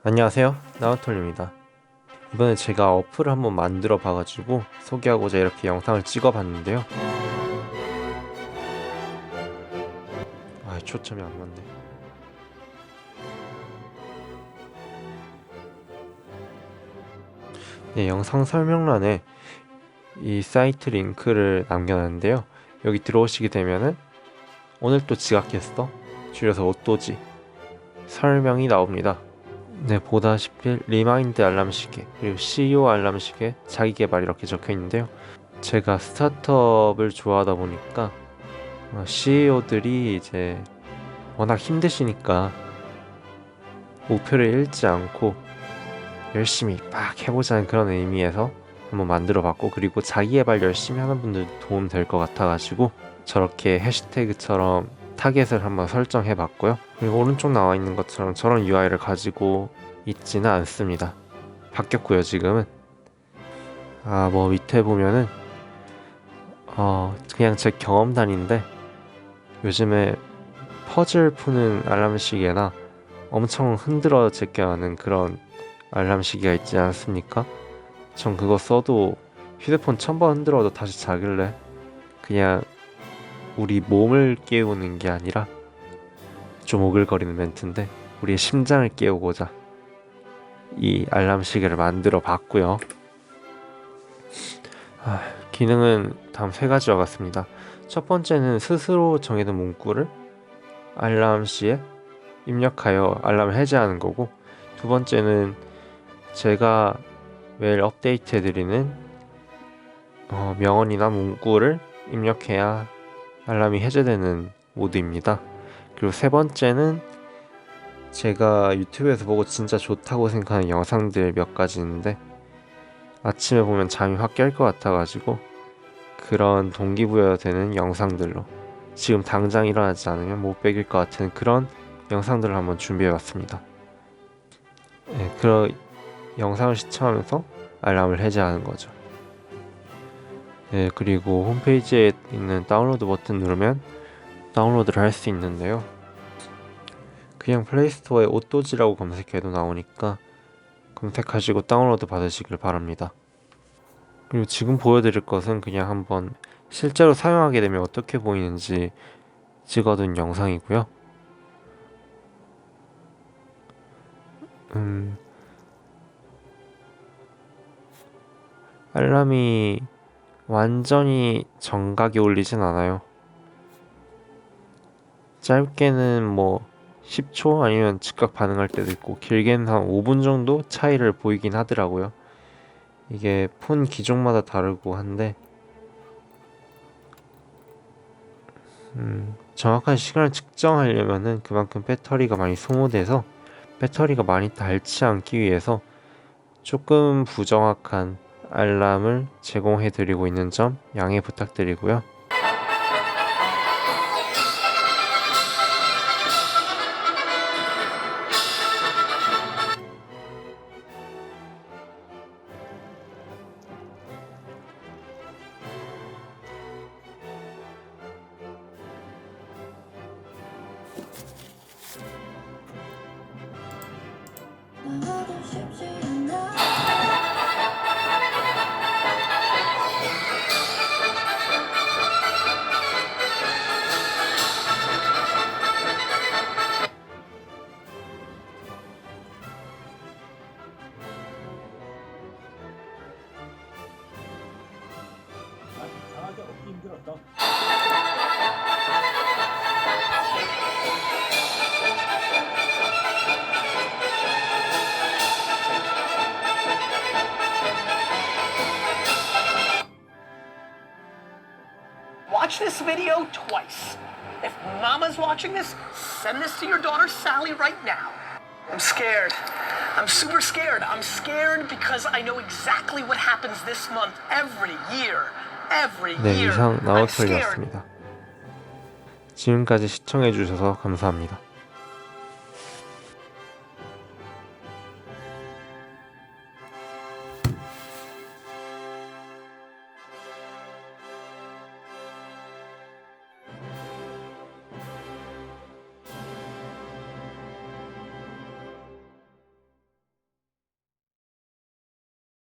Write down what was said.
안녕하세요, 나우톨입니다. 이번에 제가 어플을 한번 만들어 봐가지고 소개하고자 이렇게 영상을 찍어 봤는데요. 초점이 안 맞네. 네, 영상 설명란에 이 사이트 링크를 남겨놨는데요. 여기 들어오시게 되면은 오늘 또 지각했어? 줄여서 옷도지 설명이 나옵니다. 네, 보다시피 리마인드 알람 시계 그리고 CEO 알람 시계 자기 개발 이렇게 적혀 있는데요. 제가 스타트업을 좋아하다 보니까 CEO들이 이제 워낙 힘드시니까 목표를 잃지 않고 열심히 막 해보자는 그런 의미에서 한번 만들어 봤고, 그리고 자기 개발 열심히 하는 분들 도움 될 것 같아가지고 저렇게 해시태그처럼 타겟을 한번 설정해 봤고요. 그리고 오른쪽 나와 있는 것처럼 저런 UI를 가지고 있지는 않습니다. 바뀌었고요. 지금은 뭐 밑에 보면은 그냥 제 경험담인데, 요즘에 퍼즐 푸는 알람 시계나 엄청 흔들어 제껴 하는 그런 알람 시계가 있지 않습니까? 전 그거 써도 휴대폰 1000번 흔들어도 다시 자길래, 그냥 우리 몸을 깨우는 게 아니라, 좀 오글거리는 멘트인데, 우리의 심장을 깨우고자 이 알람 시계를 만들어 봤고요. 기능은 다음 세 가지와 같습니다. 첫 번째는 스스로 정해둔 문구를 알람 시에 입력하여 알람을 해제하는 거고, 두 번째는 제가 매일 업데이트 해드리는 명언이나 문구를 입력해야 알람이 해제되는 모드입니다. 그리고 세 번째는 제가 유튜브에서 보고 진짜 좋다고 생각하는 영상들 몇 가지 있는데, 아침에 보면 잠이 확 깰 것 같아가지고 그런 동기부여되는 영상들로 지금 당장 일어나지 않으면 못 베길 것 같은 그런 영상들을 한번 준비해봤습니다. 그런 영상을 시청하면서 알람을 해제하는 거죠. 그리고 홈페이지에 있는 다운로드 버튼 누르면 다운로드를 할 수 있는데요. 그냥 플레이스토어에 옷도지라고 검색해도 나오니까 검색하시고 다운로드 받으시길 바랍니다. 그리고 지금 보여드릴 것은 그냥 한번 실제로 사용하게 되면 어떻게 보이는지 찍어둔 영상이고요. 알람이 완전히 정각이 울리진 않아요. 짧게는 10초 아니면 즉각 반응할 때도 있고, 길게는 한 5분 정도 차이를 보이긴 하더라고요. 이게 폰 기종마다 다르고 한데, 정확한 시간을 측정하려면은 그만큼 배터리가 많이 소모돼서 배터리가 많이 닳지 않기 위해서 조금 부정확한 알람을 제공해 드리고 있는 점 양해 부탁드리고요. 강하게 얻기 힘들었다. Watch this video twice. If Mama's watching this, send this to your daughter Sally right now. I'm scared. I'm super scared. I'm scared because I know exactly what happens this month every year. Every 네, year. 이상 I'm scared. 나우톨이었습니다. 지금까지 시청해주셔서 감사합니다.